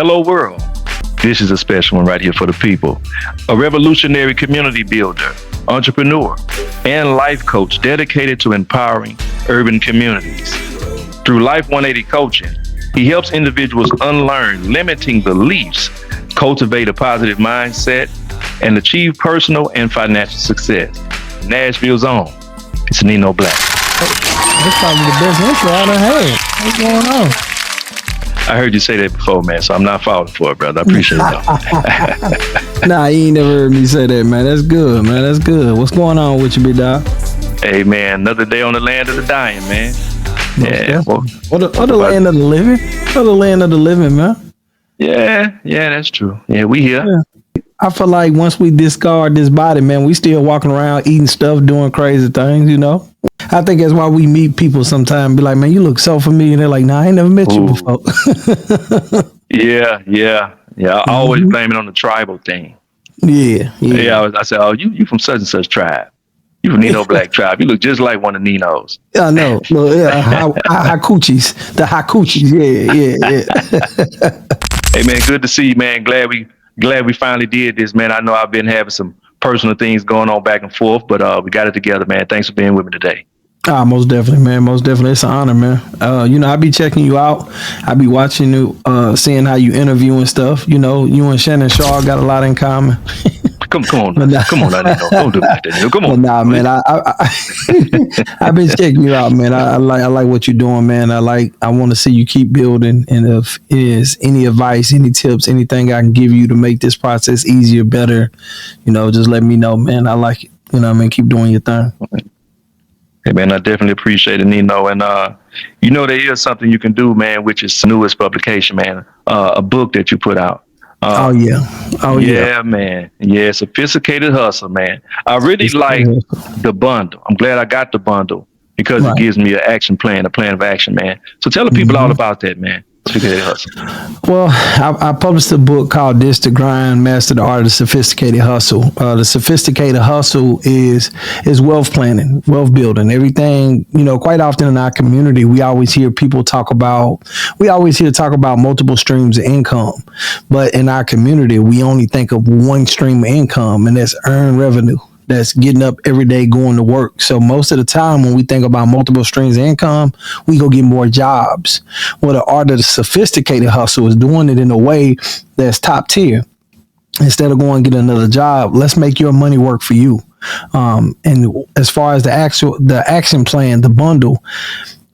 Hello world. This is a special one right here for the people. A revolutionary community builder, entrepreneur, and life coach dedicated to empowering urban communities. Through Life 180 coaching, he helps individuals unlearn limiting beliefs, cultivate a positive mindset, and achieve personal and financial success. Nashville's own. It's Nino Blac. That's probably the best intro I done had. What's going on? I heard you say that before, man, so I'm not falling for it, brother. I appreciate it. Nah, you ain't never heard me say that, man. That's good, man. That's good. What's going on with you, big dog? Hey, man, another day on the land of the dying, man. Yeah. Well, or the land of the living. Or the land of the living, man. Yeah, that's true. Yeah, we here. Yeah. I feel like once we discard this body, man, we still walking around eating stuff, doing crazy things, you know? I think that's why we meet people sometimes, be like, man, you look so familiar. And they're like, nah, I ain't never met you before. Yeah. I always blame it on the tribal thing. Yeah. I said, oh, you from such and such tribe. You from Nino Blac tribe. You look just like one of Ninos. Yeah, I know. Well, yeah, Hakuchis. The Hakuchis. Yeah. Hey, man, good to see you, man. Glad we finally did this, man. I know I've been having some personal things going on back and forth, but we got it together, man. Thanks for being with me today. Most definitely, man. Most definitely. It's an honor, man. I be checking you out. I be watching you, seeing how you interview and stuff. You know, you and Shannon Shaw got a lot in common. Come on, Nino. Don't do that, Nino. Come on. Nah, man. I've been checking you out, man. I like what you're doing, man. I want to see you keep building. And if is any advice, any tips, anything I can give you to make this process easier, better, just let me know, man. I like it. Keep doing your thing. Hey, man, I definitely appreciate it, Nino. And, there is something you can do, man, which is newest publication, man, a book that you put out. Yeah, man. Yeah, Sophisticated Hustle, man. I really like the bundle. I'm glad I got the bundle because it gives me an action plan, a plan of action, man. So tell the people all about that, man. Sophisticated Hustle. Well, I published a book called This the Grind, Master the Art of Sophisticated Hustle. The Sophisticated Hustle is wealth planning, wealth building, everything. Quite often in our community, we always hear talk about multiple streams of income. But in our community, we only think of one stream of income, and that's earned revenue. That's getting up every day, going to work. So most of the time when we think about multiple streams of income, we go get more jobs. Well, the art of the sophisticated hustle is doing it in a way that's top tier. Instead of going to get another job, let's make your money work for you. And as far as the action plan, the bundle,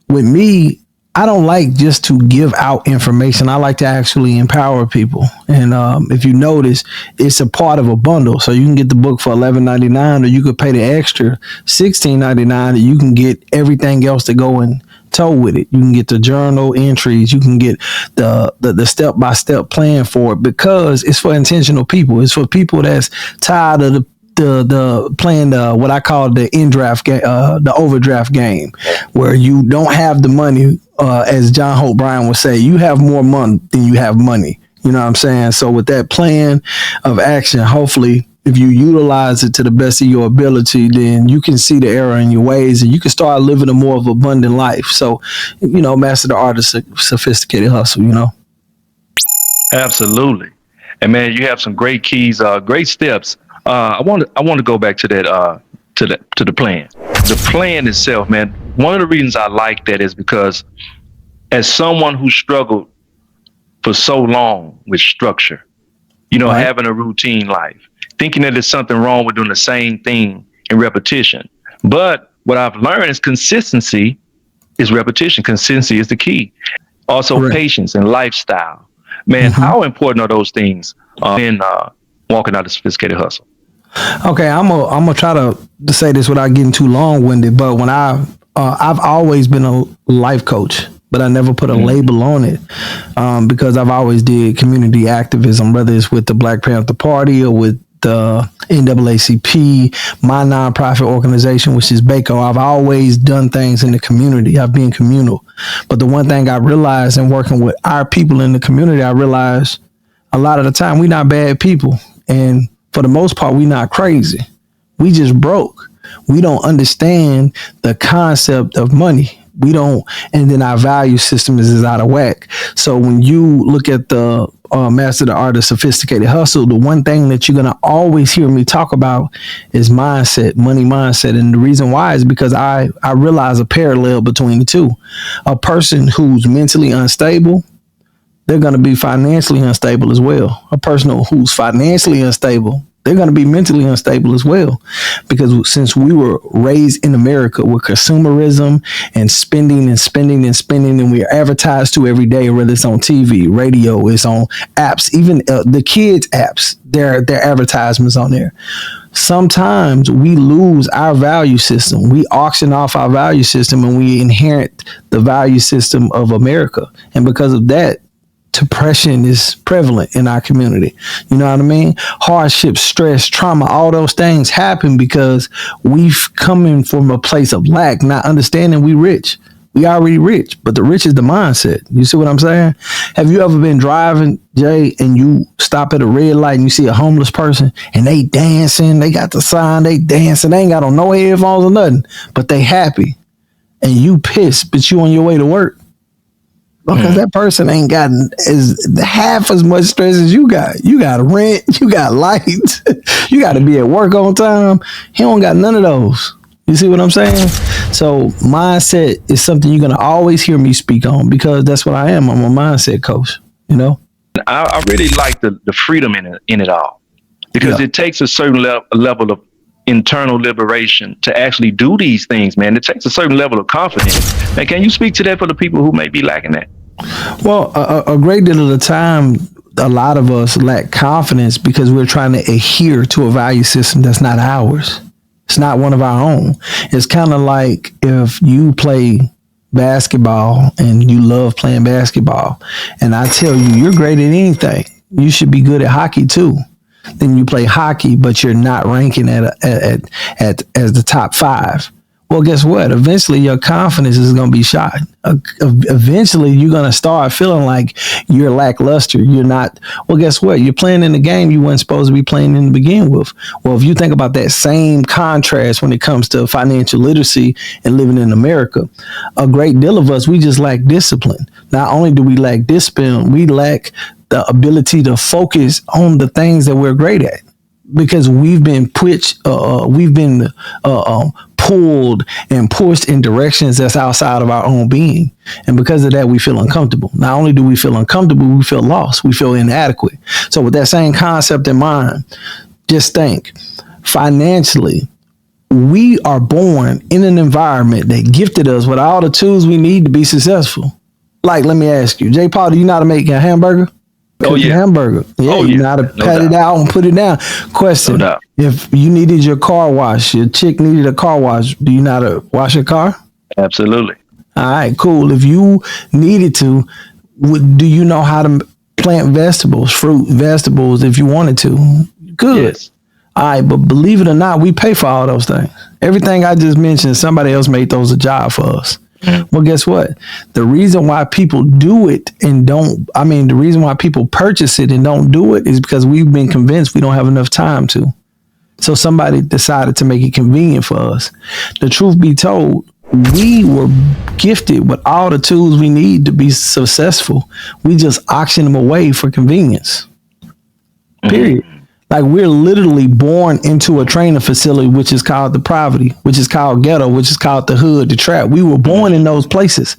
with me, I don't like just to give out information. I like to actually empower people. And if you notice, it's a part of a bundle. So you can get the book for $11.99, or you could pay the extra $16.99, and you can get everything else to go and tow with it. You can get the journal entries. You can get the step-by-step plan for it, because it's for intentional people. It's for people that's tired of the playing what I call the the overdraft game, where you don't have the money. As John Hope Bryan would say, you have more money than you have money. You know what I'm saying? So with that plan of action, hopefully, if you utilize it to the best of your ability, then you can see the error in your ways, and you can start living a more of abundant life. So, master the art of sophisticated hustle. Absolutely, and man, you have some great keys, great steps. I want to go back to that to the plan. The plan itself, man. One of the reasons I like that is because, as someone who struggled for so long with structure, having a routine life, thinking that there's something wrong with doing the same thing in repetition. But what I've learned is consistency is repetition. Consistency is the key. Also, patience and lifestyle. Man, how important are those things in walking out a sophisticated hustle? Okay, I'm gonna try to say this without getting too long-winded, but when I've always been a life coach, but I never put a label on it, because I've always did community activism, whether it's with the Black Panther Party or with the NAACP, my nonprofit organization, which is BACO. I've always done things in the community. I've been communal. But the one thing I realized in working with our people in the community, I realized a lot of the time we're not bad people. And for the most part, we're not crazy. We just broke. We don't understand the concept of money. We don't, and then our value system is out of whack. So when you look at the Master the Art of Sophisticated Hustle, the one thing that you're gonna always hear me talk about is mindset, money mindset. And the reason why is because I realize a parallel between the two. A person who's mentally unstable, they're going to be financially unstable as well. A person who's financially unstable, they're going to be mentally unstable as well. Because since we were raised in America with consumerism and spending and spending and spending, and we're advertised to every day, whether it's on TV, radio, it's on apps, even the kids' apps, their advertisements on there. Sometimes we lose our value system. We auction off our value system and we inherit the value system of America. And because of that, depression is prevalent in our community. You know what I mean? Hardship, stress, trauma, all those things happen because we've coming from a place of lack, not understanding we rich. We already rich, but the rich is the mindset. You see what I'm saying? Have you ever been driving, Jay, and you stop at a red light and you see a homeless person and they dancing, they got the sign, they dancing, they ain't got on no headphones or nothing, but they happy. And you pissed, but you on your way to work. Because that person ain't got half as much stress as you got. You got rent, you got lights, you got to be at work on time. He don't got none of those. You see what I'm saying? So mindset is something you're going to always hear me speak on because that's what I am. I'm a mindset coach, you know? I really like the freedom in it all because it takes a certain level of internal liberation to actually do these things, man. It takes a certain level of confidence. And can you speak to that for the people who may be lacking that? Well, a great deal of the time, a lot of us lack confidence because we're trying to adhere to a value system that's not ours. It's not one of our own. It's kind of like if you play basketball and you love playing basketball, and I tell you, you're great at anything. You should be good at hockey too. Then you play hockey, but you're not ranking at as the top 5. Well, guess what? Eventually, your confidence is going to be shot. Eventually, you're going to start feeling like you're lackluster. You're not. Well, guess what? You're playing in the game you weren't supposed to be playing in to begin with. Well, if you think about that same contrast when it comes to financial literacy and living in America, a great deal of us, we just lack discipline. Not only do we lack discipline, we lack the ability to focus on the things that we're great at. Because we've been pulled and pushed in directions that's outside of our own being. And because of that, we feel uncomfortable. Not only do we feel uncomfortable, we feel lost. We feel inadequate. So with that same concept in mind, just think financially, we are born in an environment that gifted us with all the tools we need to be successful. Like, let me ask you, J. Paul, do you know how to make a hamburger? Oh, yeah. Hamburger. Yeah, you know how to pat it out and put it down. Question. No doubt. If you needed your car washed, your chick needed a car wash, do you know how to wash your car? Absolutely. All right, cool. If you needed to, do you know how to plant vegetables, fruit, vegetables, if you wanted to? Good. Yes. All right, but believe it or not, we pay for all those things. Everything I just mentioned, somebody else made those a job for us. Well, guess what? The reason why people do it and the reason why people purchase it and don't do it is because we've been convinced we don't have enough time to. So somebody decided to make it convenient for us. The truth be told, we were gifted with all the tools we need to be successful. We just auction them away for convenience. Period. Like we're literally born into a training facility, which is called the poverty, which is called ghetto, which is called the hood, the trap. We were born in those places.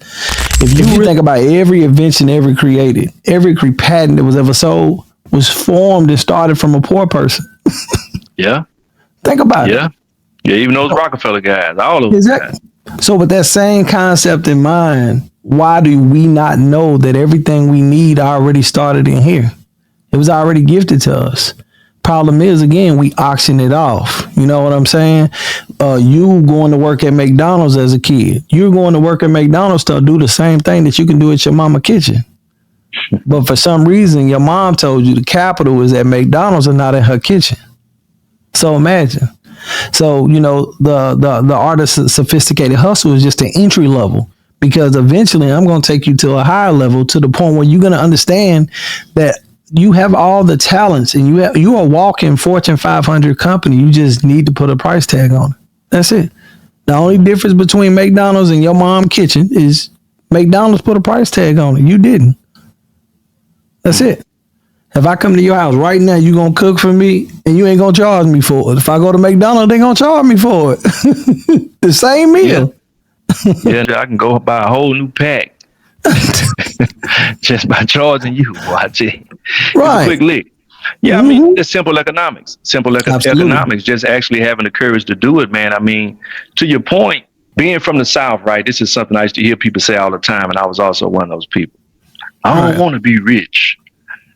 If you think about every invention ever created, every patent that was ever sold was formed and started from a poor person. Yeah. Think about it. Yeah. Yeah, even those Rockefeller guys, all of those guys. So with that same concept in mind, why do we not know that everything we need already started in here? It was already gifted to us. Problem is, again, we auction it off. You know what I'm saying? You going to work at McDonald's as a kid. You're going to work at McDonald's to do the same thing that you can do at your mama kitchen. But for some reason, your mom told you the capital is at McDonald's and not in her kitchen. So imagine. So, you know, the art of sophisticated hustle is just an entry level. Because eventually I'm going to take you to a higher level to the point where you're going to understand that you have all the talents and you are a walking Fortune 500 company. You just need to put a price tag on it. That's it. The only difference between McDonald's and your mom kitchen is McDonald's put a price tag on it. You didn't. That's it. If I come to your house right now, you gonna cook for me and you ain't gonna charge me for it. If I go to McDonald's, they gonna charge me for it. The same meal. Yeah, I can go buy a whole new pack just by charging you. Watch it. Right. It's a quick lick. Yeah, I mean, it's simple economics. Simple economics, just actually having the courage to do it, man. I mean, to your point, being from the South, right? This is something I used to hear people say all the time, and I was also one of those people. I don't want to be rich.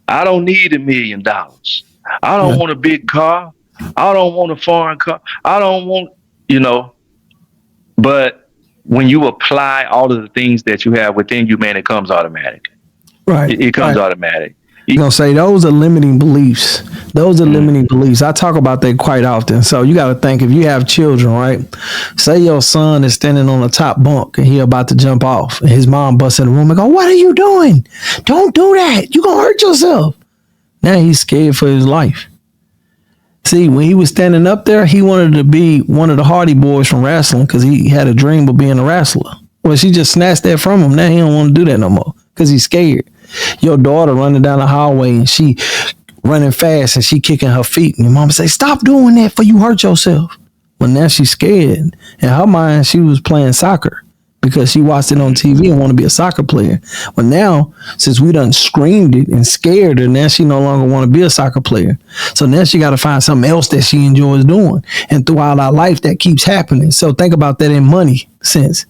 I don't need $1 million. I don't want a big car. I don't want a foreign car. I don't want, but when you apply all of the things that you have within you, man, it comes automatic. Right. It comes automatic. You know, say those are limiting beliefs. Those are limiting beliefs. I talk about that quite often. So you got to think, if you have children, right? Say your son is standing on the top bunk and he about to jump off, and his mom busts in the room and go, "What are you doing? Don't do that. You gonna hurt yourself." Now he's scared for his life. See, when he was standing up there, he wanted to be one of the Hardy Boys from wrestling because he had a dream of being a wrestler. Well, she just snatched that from him. Now he don't want to do that no more because he's scared. Your daughter running down the hallway and she running fast and she kicking her feet, and your mama say, "Stop doing that before you hurt yourself." Well, now she's scared. In her mind, she was playing soccer because she watched it on TV and want to be a soccer player. Well, now, since we done screamed it and scared her, now she no longer want to be a soccer player. So now she got to find something else that she enjoys doing. And throughout our life, that keeps happening. So think about that in money sense.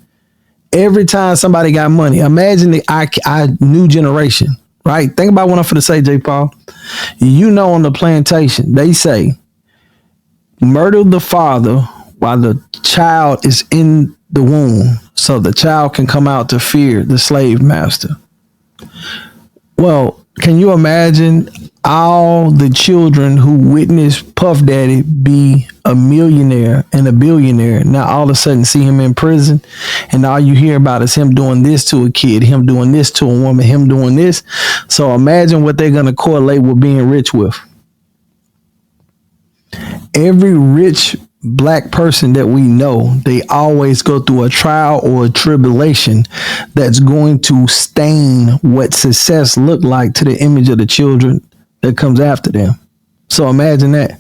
Every time somebody got money, imagine our new generation, right? Think about what I'm going to say, J. Paul. On the plantation, they say, murder the father while the child is in the womb so the child can come out to fear the slave master. Well, can you imagine all the children who witnessed Puff Daddy be a millionaire and a billionaire now all of a sudden see him in prison, and all you hear about is him doing this to a kid, him doing this to a woman, him doing this. So imagine what they're going to correlate with being rich with. Every rich black person that we know, they always go through a trial or a tribulation that's going to stain what success looked like to the image of the children that comes after them. So imagine that.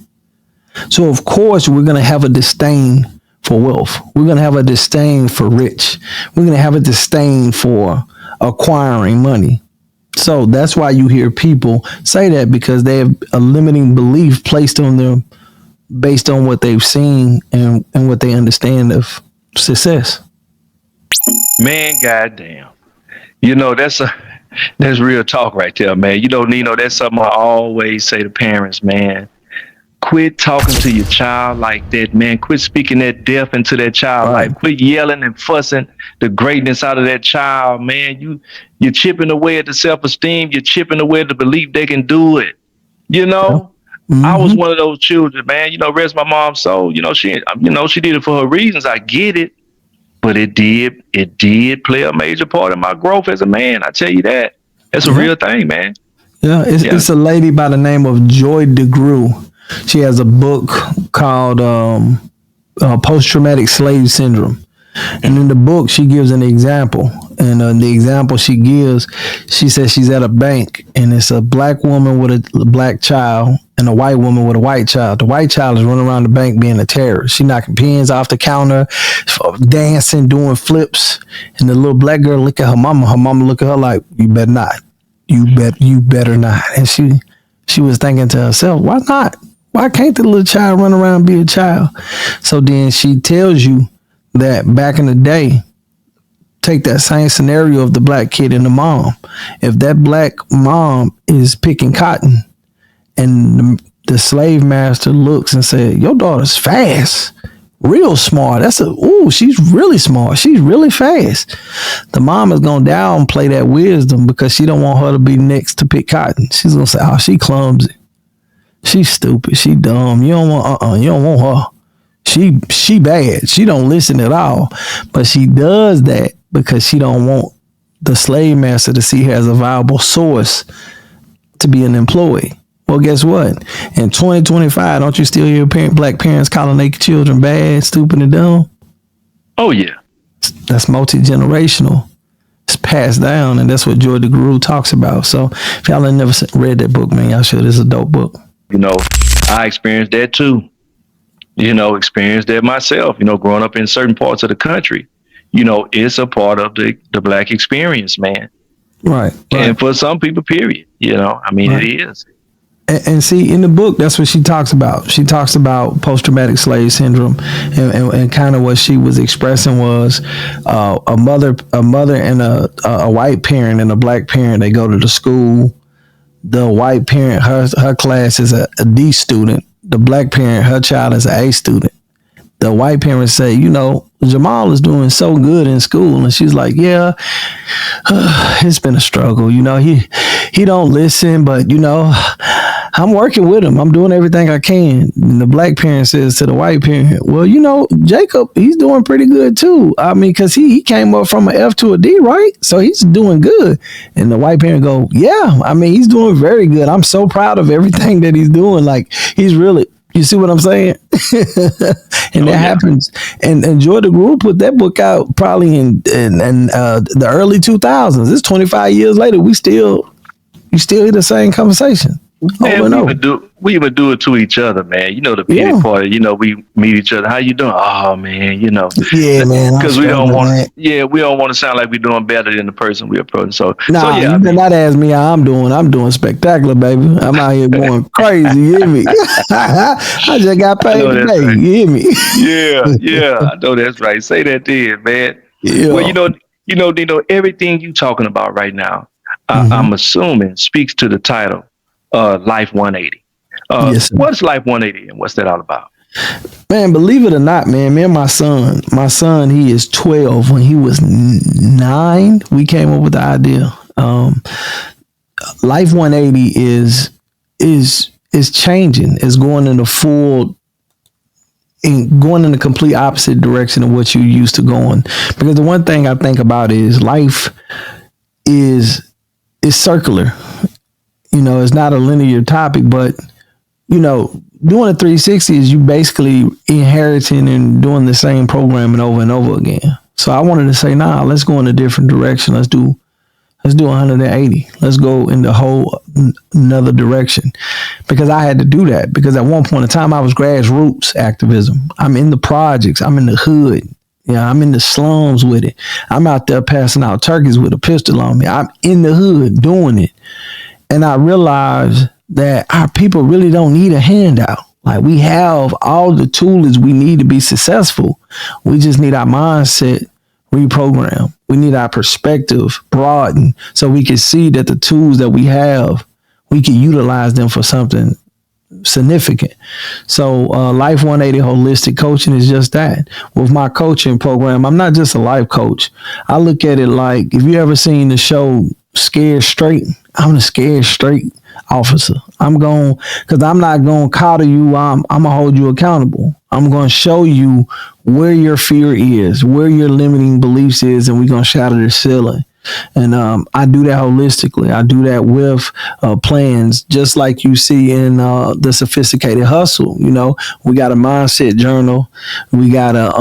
So of course we're going to have a disdain for wealth. We're going to have a disdain for rich. We're going to have a disdain for acquiring money. So that's why you hear people say that, because they have a limiting belief placed on them based on what they've seen and what they understand of success. Man, goddamn. That's real talk right there, man. Nino, that's something I always say to parents, man. Quit talking to your child like that, man. Quit speaking that death into that child life. Quit yelling and fussing the greatness out of that child, man. You're chipping away at the self-esteem. You're chipping away at the belief they can do it. I was one of those children, man. Rest my mom's soul. She did it for her reasons. I get it, but it did play a major part in my growth as a man. I tell you that. That's a real thing, man. Yeah, it's a lady by the name of Joy DeGruy. She has a book called Post-Traumatic Slave Syndrome. And in the book, she gives an example. And the example she gives, she says she's at a bank, and it's a black woman with a black child and a white woman with a white child. The white child is running around the bank being a terrorist. She knocking pens off the counter, dancing, doing flips. And the little black girl look at her mama. Her mama look at her like, "You better not. You better not." And she was thinking to herself, why not? Why can't the little child run around and be a child? So then she tells you that back in the day, take that same scenario of the black kid and the mom. If that black mom is picking cotton and the slave master looks and says, "Your daughter's fast, real smart. She's really smart. She's really fast." The mom is going to downplay that wisdom because she don't want her to be next to pick cotton. She's going to say, "Oh, she clumsy. She's stupid. She dumb. You don't want her. She bad. She don't listen at all." But she does that because she don't want the slave master to see her as a viable source to be an employee. Well, guess what? In 2025, don't you still hear black parents calling their children bad, stupid, and dumb? Oh yeah. That's multi-generational. It's passed down, and that's what Joy DeGuru talks about. So if y'all ain't never read that book, man, y'all should. It's a dope book. You know, I experienced that too. Experienced that myself, growing up in certain parts of the country. It's a part of the Black experience, man. Right, right, And for some people, period. I mean, right. it is. And see, in the book, that's what she talks about. She talks about post-traumatic slave syndrome, and kind of what she was expressing was a mother and a white parent and a black parent. They go to the school. The white parent, her class is a D student. The black parent, her child is an A student. The white parents say, Jamal is doing so good in school, and she's like, yeah, it's been a struggle. He don't listen, but I'm working with him. I'm doing everything I can. And the black parent says to the white parent, well, Jacob, he's doing pretty good too. I mean, because he came up from an F to a D, right? So he's doing good. And the white parent go, yeah, I mean, he's doing very good. I'm so proud of everything that he's doing. Like, he's really, you see what I'm saying? And that happens. And Joy DeGruy put that book out probably in the early 2000s. It's 25 years later. You still hear the same conversation. Man, we even do it to each other, man. The pity part. We meet each other. How you doing? Oh man, Yeah, man. Because we don't want. Yeah, we don't want to sound like we're doing better than the person we're approaching. So, you better not ask me how I'm doing. I'm doing spectacular, baby. I'm out here going crazy. You hear me? I just got paid today. Right. You hear me? Yeah. I know that's right. Say that then, man. Yeah. Well, Nino, everything you talking about right now, I'm assuming speaks to the title. Life 180. Yes, what's Life 180 and what's that all about? Man, believe it or not, man, me and my son, he is 12. When he was 9, we came up with the idea. Life 180 is changing. It's going in going in the complete opposite direction of what you used to going. Because the one thing I think about is life is circular. It's not a linear topic, but, doing a 360 is you basically inheriting and doing the same programming over and over again. So I wanted to say, let's go in a different direction. Let's do 180. Let's go in the whole another direction, because I had to do that because at one point in time I was grassroots activism. I'm in the projects. I'm in the hood. I'm in the slums with it. I'm out there passing out turkeys with a pistol on me. I'm in the hood doing it. And I realized that our people really don't need a handout. Like, we have all the tools we need to be successful. We just need our mindset reprogrammed. We need our perspective broadened so we can see that the tools that we have, we can utilize them for something significant. So Life 180 Holistic Coaching is just that. With my coaching program, I'm not just a life coach. I look at it like, if you ever seen the show Scared Straight, I'm the Scared Straight officer. Because I'm not going to coddle you. I'm going to hold you accountable. I'm going to show you where your fear is, where your limiting beliefs is, and we're going to shatter the ceiling. And I do that holistically. I do that with plans, just like you see in the Sophisticated Hustle. We got a mindset journal. We got a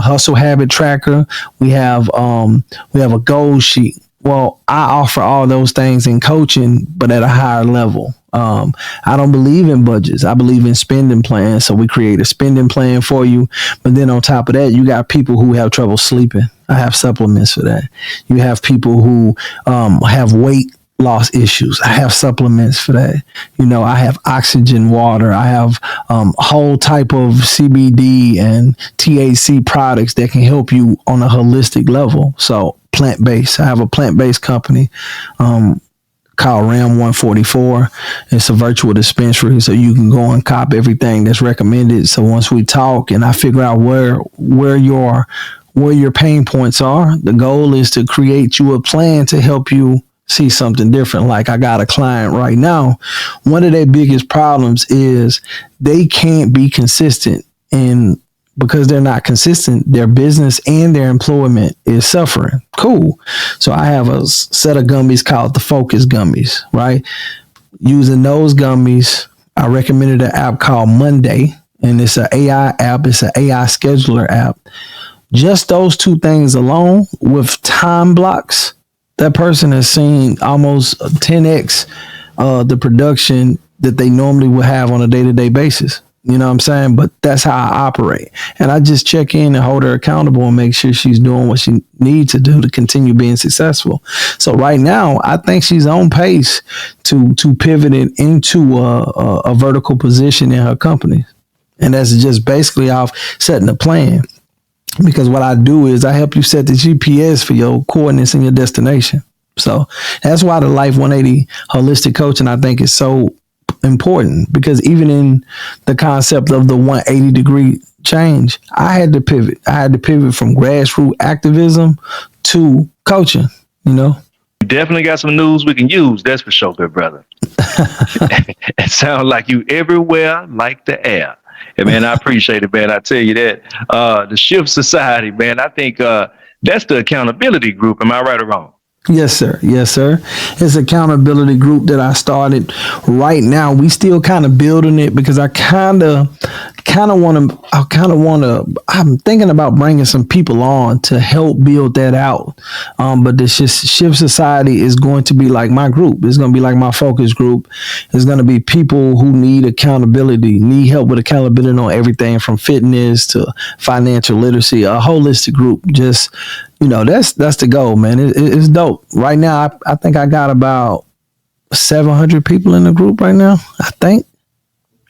hustle habit tracker. We have a goal sheet. Well, I offer all those things in coaching, but at a higher level. I don't believe in budgets. I believe in spending plans. So we create a spending plan for you. But then on top of that, you got people who have trouble sleeping. I have supplements for that. You have people who have weight loss issues. I have supplements for that. I have oxygen water. I have whole type of CBD and THC products that can help you on a holistic level. So plant-based. I have a plant-based company called Ram 144. It's a virtual dispensary, so you can go and cop everything that's recommended. So once we talk and I figure out where your pain points are, the goal is to create you a plan to help you see something different. Like, I got a client right now. One of their biggest problems is they can't be consistent, and because they're not consistent, their business and their employment is suffering. Cool. So I have a set of gummies called the Focus Gummies, right? Using those gummies, I recommended an app called Monday. and it's an AI app. It's an AI scheduler app. Just those two things alone with time blocks, that person has seen almost 10x the production that they normally would have on a day-to-day basis. You know what I'm saying? But that's how I operate. And I just check in and hold her accountable and make sure she's doing what she needs to do to continue being successful. So right now, I think she's on pace to pivot it into a vertical position in her company. And that's just basically off setting a plan. Because what I do is I help you set the GPS for your coordinates and your destination. So that's why the Life 180 holistic coaching, I think, is so important, because even in the concept of the 180-degree change, I had to pivot. I had to pivot from grassroots activism to coaching, you know. You definitely got some news we can use. That's for sure, good brother. It sounds like you everywhere like the air. And man, I appreciate it, man. I tell you that. The Shift Society, man, I think that's the accountability group. Am I right or wrong? Yes, sir. Yes, sir. It's an accountability group that I started right now. We still kind of building it because I kind of want to, I'm thinking about bringing some people on to help build that out. But this Shift Society is going to be like my group. It's going to be like my focus group. It's going to be people who need accountability, need help with accountability on everything from fitness to financial literacy, a holistic group. Just, you know, that's the goal, man. It's dope. Right now, I think I got about 700 people in the group right now. I think.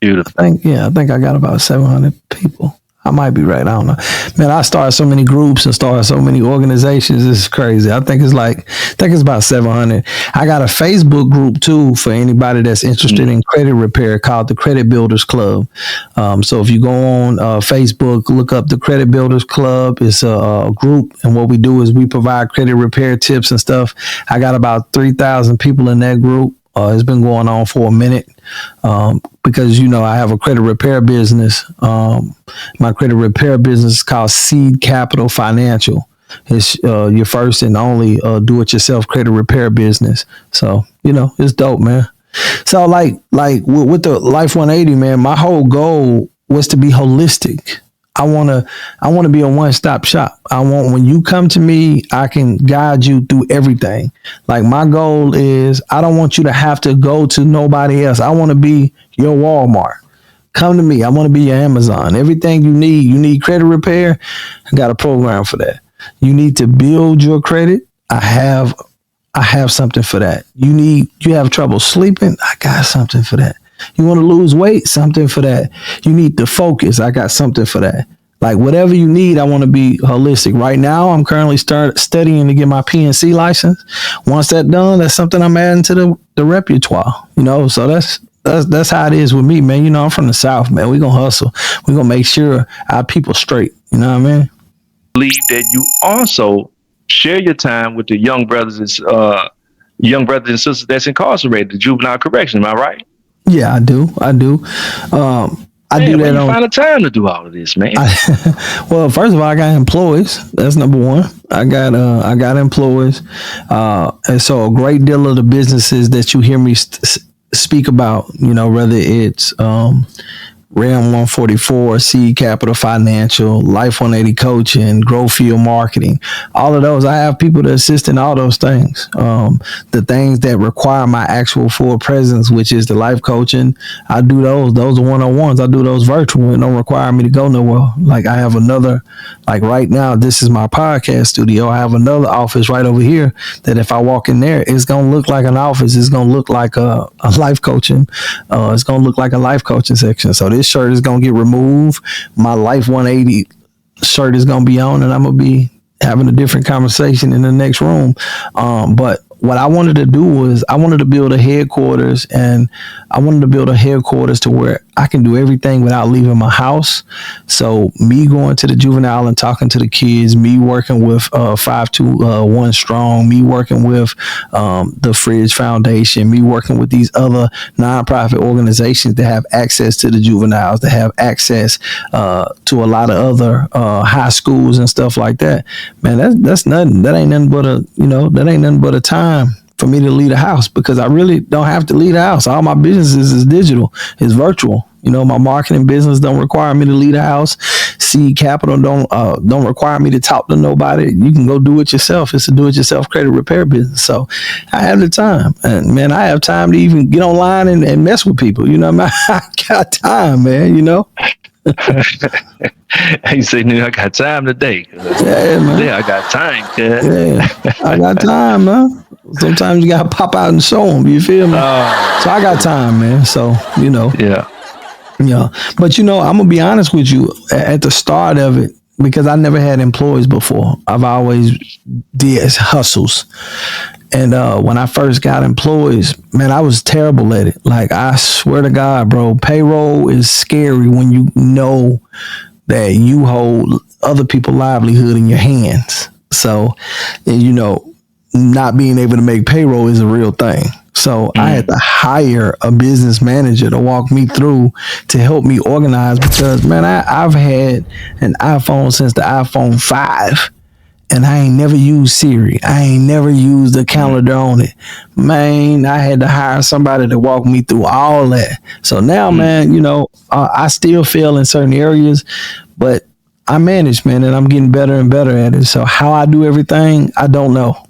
Beautiful. I think I got about 700 people. I might be right. I don't know. Man, I started so many groups and started so many organizations. It's crazy. I think it's about 700. I got a Facebook group too for anybody that's interested in credit repair called the Credit Builders Club. So if you go on Facebook, look up the Credit Builders Club. It's a group, and what we do is we provide credit repair tips and stuff. I got about 3,000 people in that group. It's been going on for a minute because, you know, I have a credit repair business. My credit repair business is called Seed Capital Financial. It's your first and only do-it-yourself credit repair business. So, you know, it's dope, man. So like with the Life 180, man, my whole goal was to be holistic. I want to be a one-stop shop. I want, when you come to me, I can guide you through everything. Like, my goal is, I don't want you to have to go to nobody else. I want to be your Walmart. Come to me. I want to be your Amazon. Everything you need credit repair, I got a program for that. You need to build your credit. I have something for that. You have trouble sleeping, I got something for that. You want to lose weight? Something for that. You need to focus. I got something for that. Like, whatever you need, I want to be holistic. Right now, I'm currently studying to get my PNC license. Once that's done, that's something I'm adding to the repertoire. You know, so that's how it is with me, man. You know, I'm from the South, man. We gonna hustle. We gonna make sure our people straight. You know what I mean? Believe that you also share your time with the young brothers and sisters that's incarcerated, the juvenile correction. Am I right? Yeah, I do. I do Man, where that you on. find the time to do all of this, man? Well, first of all, I got employees. That's number one. I got employees, and so a great deal of the businesses that you hear me speak about, you know, whether it's Ram 144, Seed Capital Financial, Life 180 Coaching, Grow Field Marketing, all of those. I have people that assist in all those things. The things that require my actual full presence, which is the life coaching, I do those. Those are one-on-ones. I do those virtual. It don't require me to go nowhere. Like, I have another, like right now, this is my podcast studio. I have another office right over here that if I walk in there, it's going to look like an office. It's going to look like a life coaching. It's going to look like a life coaching section. So this shirt is going to get removed. My Life 180 shirt is going to be on, and I'm going to be having a different conversation in the next room. But what I wanted to do was I wanted to build a headquarters, and I wanted to build a headquarters to where I can do everything without leaving my house. So me going to the juvenile and talking to the kids, me working with 521 Strong, me working with the Fridge Foundation, me working with these other nonprofit organizations that have access to the juveniles, that have access to a lot of other high schools and stuff like that. Man, that's nothing. That ain't nothing but a time for me to leave the house, because I really don't have to leave the house. All my businesses is digital, is virtual. You know, my marketing business don't require me to leave the house. Seed Capital don't require me to talk to nobody. You can go do it yourself. It's a do-it-yourself credit repair business. So I have the time, and man, I have time to even get online and mess with people. You know, I got time, man. You know. He said, "I got time today. Yeah, man. Yeah, I got time, kid." Yeah, I got time, man. Sometimes you gotta pop out and show them. You feel me? So I got time, man. So you know. Yeah. Yeah, but you know, I'm gonna be honest with you. At the start of it, because I never had employees before, I've always did hustles. And when I first got employees, man, I was terrible at it. Like, I swear to God, bro, payroll is scary when you know that you hold other people's livelihood in your hands. So, and, you know, not being able to make payroll is a real thing. So I had to hire a business manager to walk me through, to help me organize, because, man, I've had an iPhone since the iPhone 5, and I ain't never used Siri. I ain't never used the calendar on it. Man, I had to hire somebody to walk me through all that. So now, man, you know, I still fail in certain areas, but I manage, man, and I'm getting better and better at it. So how I do everything, I don't know.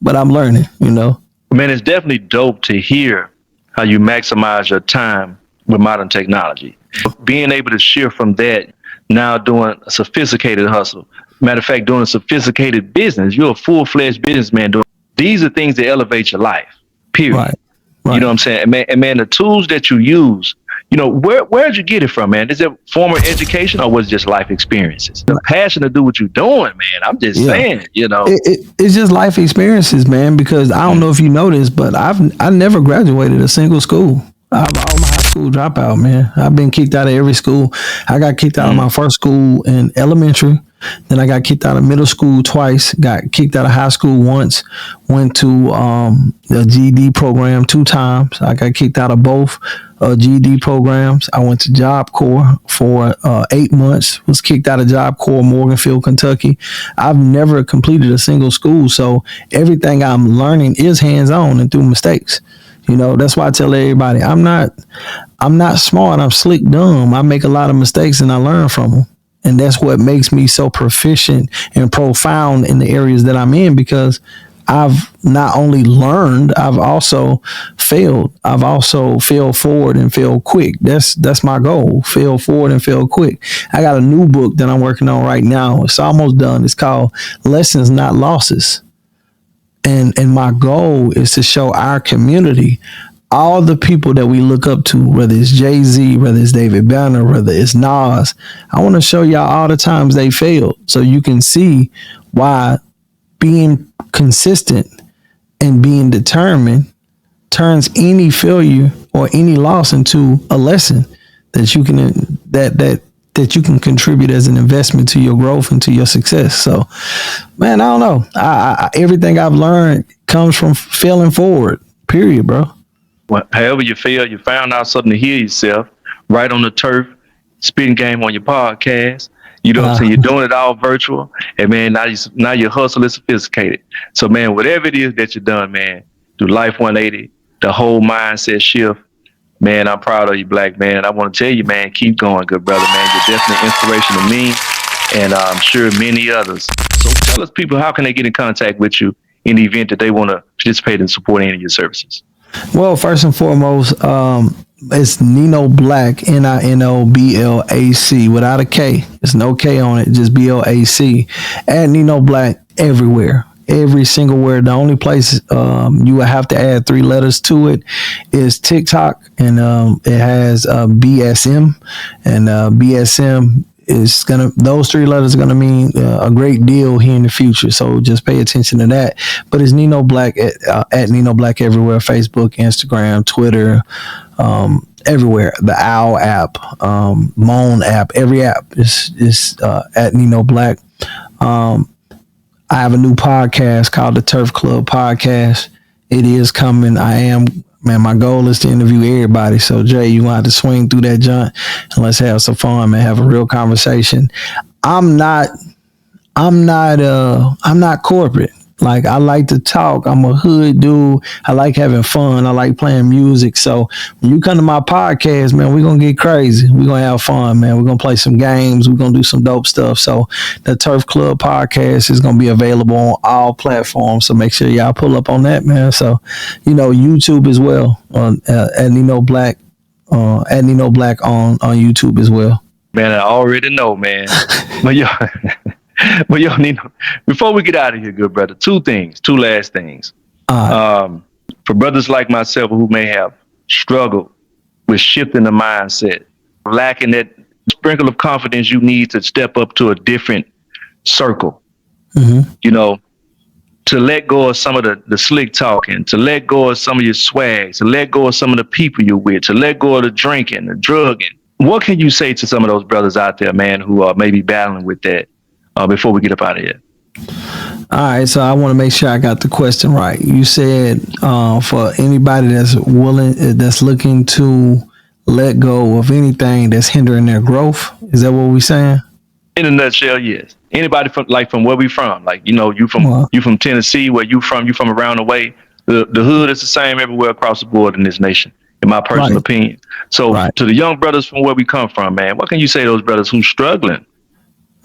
But I'm learning, you know. Man, it's definitely dope to hear how you maximize your time with modern technology. Being able to shift from that, now doing a sophisticated hustle. Matter of fact, doing a sophisticated business. You're a full-fledged businessman. These are things that elevate your life, period. Right. You know what I'm saying? And man, the tools that you use, you know, where'd you get it from, man? Is it former education, or was it just life experiences? The passion to do what you're doing, man. I'm just saying, you know. It's just life experiences, man, because I don't know if you know this, but I never graduated a single school. I'm all my high school dropout, man. I've been kicked out of every school. I got kicked out of my first school in elementary. Then I got kicked out of middle school twice, got kicked out of high school once, went to the GED program 2 times. I got kicked out of both GED programs. I went to Job Corps for 8 months, was kicked out of Job Corps, Morganfield, Kentucky. I've never completed a single school, so everything I'm learning is hands-on and through mistakes. You know, that's why I tell everybody, I'm not smart, I'm slick dumb. I make a lot of mistakes and I learn from them. And that's what makes me so proficient and profound in the areas that I'm in, because I've not only learned, I've also failed. I've also failed forward and failed quick. That's my goal. Fail forward and fail quick. I got a new book that I'm working on right now. It's almost done. It's called Lessons Not Losses. And my goal is to show our community, all the people that we look up to, whether it's Jay-Z, whether it's David Banner, whether it's Nas. I want to show y'all all the times they failed, so you can see why being consistent and being determined turns any failure or any loss into a lesson that you can that you can contribute as an investment to your growth and to your success. So, man, I don't know. I everything I've learned comes from failing forward. Period, bro. Well, however you feel, you found out something to heal yourself right on the turf, spitting game on your podcast. You know what I'm saying? You're doing it all virtual. And man, now your hustle is sophisticated. So man, whatever it is that you've done, man, do Life 180, the whole mindset shift, man, I'm proud of you, Blac, man. I want to tell you, man, keep going, good brother, man. You're definitely inspiration to me, and I'm sure many others. So tell us, people, how can they get in contact with you in the event that they want to participate in supporting any of your services? Well, first and foremost, it's Nino Blac, NINOBLAC, without a K. There's no K on it, just BLAC. At Nino Blac everywhere. Every single word. The only place you would have to add 3 letters to it is TikTok, and it has BSM, and BSM is those 3 letters are gonna mean a great deal here in the future. So just pay attention to that. But it's Nino Blac at Nino Blac everywhere: Facebook, Instagram, Twitter, everywhere. The OWL app, Moan app, every app is at Nino Blac. I have a new podcast called the Turf Club Podcast. It is coming. My goal is to interview everybody. So Jay, you want to swing through that junk and let's have some fun, man. Have a real conversation. I'm not corporate. Like, I like to talk. I'm a hood dude. I like having fun. I like playing music. So when you come to my podcast, man, we're gonna get crazy. We're gonna have fun, man. We're gonna play some games. We're gonna do some dope stuff. So the Turf Club podcast is gonna be available on all platforms. So make sure y'all pull up on that, man. So, YouTube as well on at Nino Blac, at Nino Blac on YouTube as well. Man, I already know, man. But yo, but yo, Nino, before we get out of here, good brother, two last things. For brothers like myself who may have struggled with shifting the mindset, lacking that sprinkle of confidence you need to step up to a different circle, to let go of some of the slick talking, to let go of some of your swag, to let go of some of the people you're with, to let go of the drinking, the drugging. What can you say to some of those brothers out there, man, who are maybe battling with that before we get up out of here? All right, so I want to make sure I got the question right. You said for anybody that's looking to let go of anything that's hindering their growth. Is that what we're saying? In a nutshell, yes. Anybody from where we from, like you from Tennessee, where you from around the way. The hood is the same everywhere across the board in this nation, in my personal opinion. So to the young brothers from where we come from, man, what can you say to those brothers who's struggling,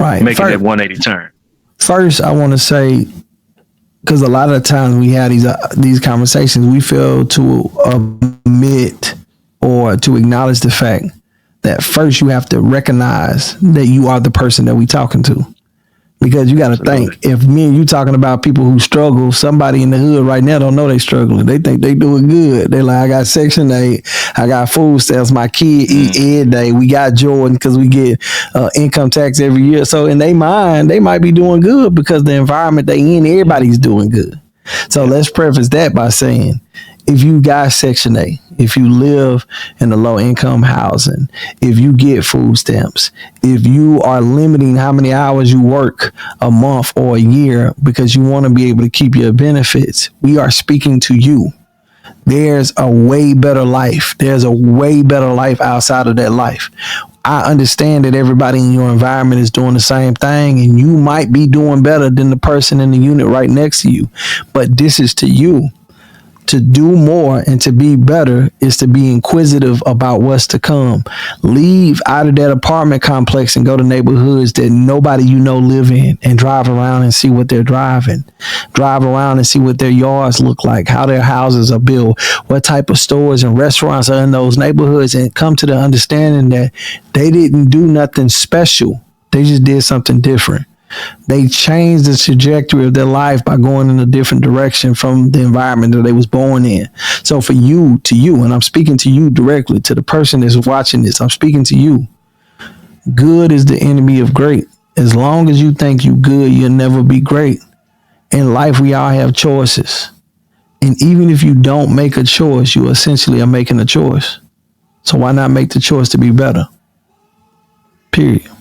making that 180 turn? First, I want to say, because a lot of the times we have these conversations, we fail to admit or to acknowledge the fact that first you have to recognize that you are the person that we talking to. Because you got to think, if me and you talking about people who struggle, somebody in the hood right now don't know they struggling. They think they doing good. They like, I got Section 8, I got food stamps, my kid eat every day. We got Jordan because we get income tax every year. So in their mind, they might be doing good because the environment they in, everybody's doing good. So let's preface that by saying, if you got Section 8, if you live in a low income housing, if you get food stamps, if you are limiting how many hours you work a month or a year because you want to be able to keep your benefits, we are speaking to you. There's a way better life. There's a way better life outside of that life. I understand that everybody in your environment is doing the same thing, and you might be doing better than the person in the unit right next to you. But this is to you. To do more and to be better is to be inquisitive about what's to come. Leave out of that apartment complex and go to neighborhoods that nobody live in, and drive around and see what they're driving. Drive around and see what their yards look like, how their houses are built, what type of stores and restaurants are in those neighborhoods, and come to the understanding that they didn't do nothing special. They just did something different. They changed the trajectory of their life by going in a different direction from the environment that they was born in. So for you, and I'm speaking to you directly, to the person that's watching this, I'm speaking to you. Good is the enemy of great. As long as you think you good, you'll never be great. In life, we all have choices. And even if you don't make a choice, you essentially are making a choice. So why not make the choice to be better? Period.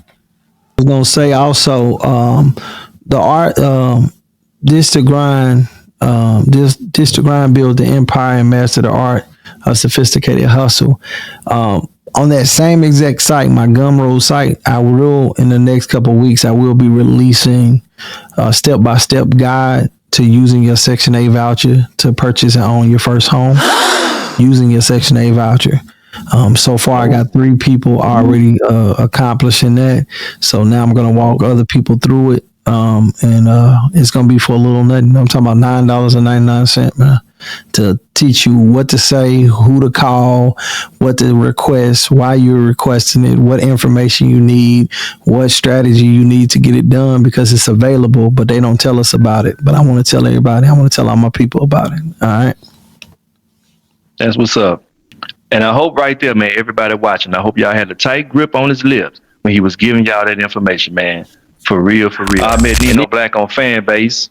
I was gonna say also, the art, this to grind build the empire and master the art of sophisticated hustle. On that same exact site, my Gumroad site, I will, in the next couple of weeks, I will be releasing a step-by-step guide to using your Section 8 voucher to purchase and own your first home using your Section 8 voucher. So far, I got 3 people already accomplishing that. So now I'm going to walk other people through it. And it's going to be for a little nothing. I'm talking about $9.99, man, to teach you what to say, who to call, what to request, why you're requesting it, what information you need, what strategy you need to get it done, because it's available, but they don't tell us about it. But I want to tell everybody. I want to tell all my people about it. All right. That's what's up. And I hope right there, man, everybody watching, I hope y'all had a tight grip on his lips when he was giving y'all that information, man. For real, for real. I met Nino Blac on Fanbase.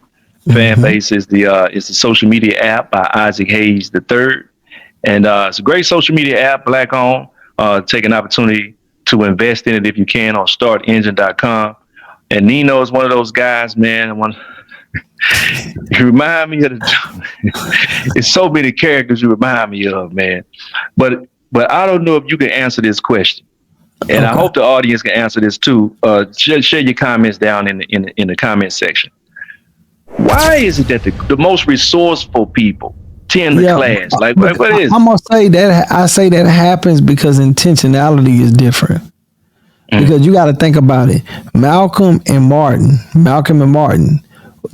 Fanbase is the social media app by Isaac Hayes III. And it's a great social media app, Black on. Take an opportunity to invest in it if you can on startengine.com. And Nino is one of those guys, man. You remind me of it's so many characters you remind me of, man. But I don't know if you can answer this question, and okay. I hope the audience can answer this too. Share your comments down in the comment section. Why is it that the most resourceful people tend to clash? Like, what is I'm gonna say that I say that happens because intentionality is different. Because you got to think about it. Malcolm and Martin,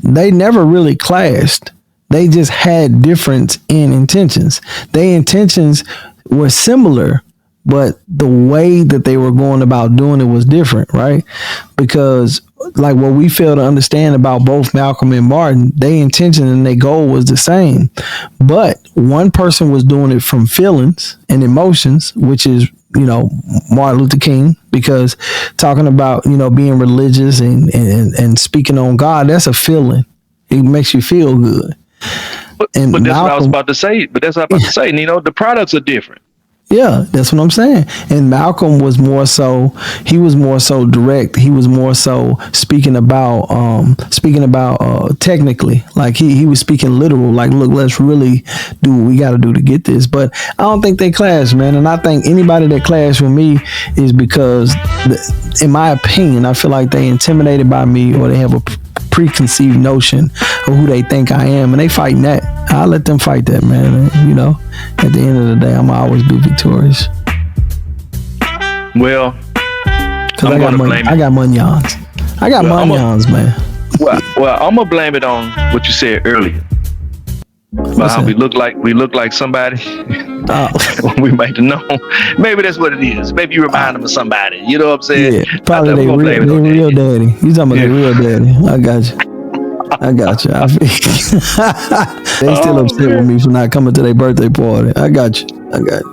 they never really clashed. They just had difference in intentions. Their intentions were similar, but the way that they were going about doing it was different, right? Because like what we fail to understand about both Malcolm and Martin, their intention and their goal was the same. But one person was doing it from feelings and emotions, which is, you know, Martin Luther King, because talking about, you know, being religious and speaking on God, that's a feeling. It makes you feel good. But that's what I was about to say. But that's what I was about to say. Nino, the products are different. Yeah, that's what I'm saying. And Malcolm was more so, he was more so direct. He was more so speaking about technically, like he was speaking literal, like, look, let's really do what we got to do to get this. But I don't think they clash, man. And I think anybody that clash with me is because, in my opinion, I feel like they intimidated by me, or they have a preconceived notion of who they think I am, and they fighting that. I'll let them fight that, man. And, you know, at the end of the day, I'm always be victorious. Well, because I got monions. I got monions, man. Well, I'm gonna blame it on what you said earlier. About how we look like somebody. We might know. Maybe that's what it is. Maybe you remind them of somebody. You know what I'm saying? Yeah, probably they real daddy. You talking about their real daddy? I got you. They still upset with me for not coming to their birthday party. I got you.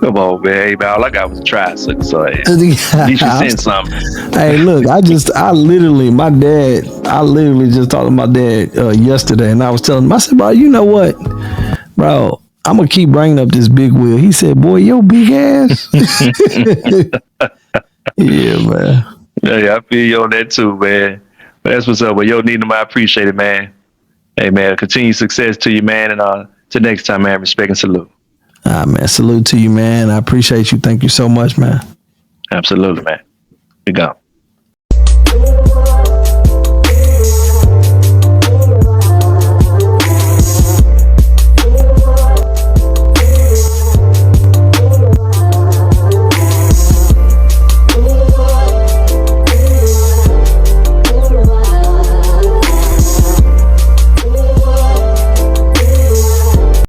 Come on, man. Hey, man, all I got was a tricycle, so at least you sent something. Hey, look, I literally just talked to my dad yesterday, and I was telling him, I said, bro, you know what, bro, I'm gonna keep bringing up this big wheel. He said, boy, your big ass. Yeah, man. Yeah, I feel you on that too, man. That's what's up. Well, yo, Nino, I appreciate it, man. Hey, man, continued success to you, man. And till next time, man, respect and salute. Man, salute to you, man. I appreciate you. Thank you so much, man. Absolutely, man. We go.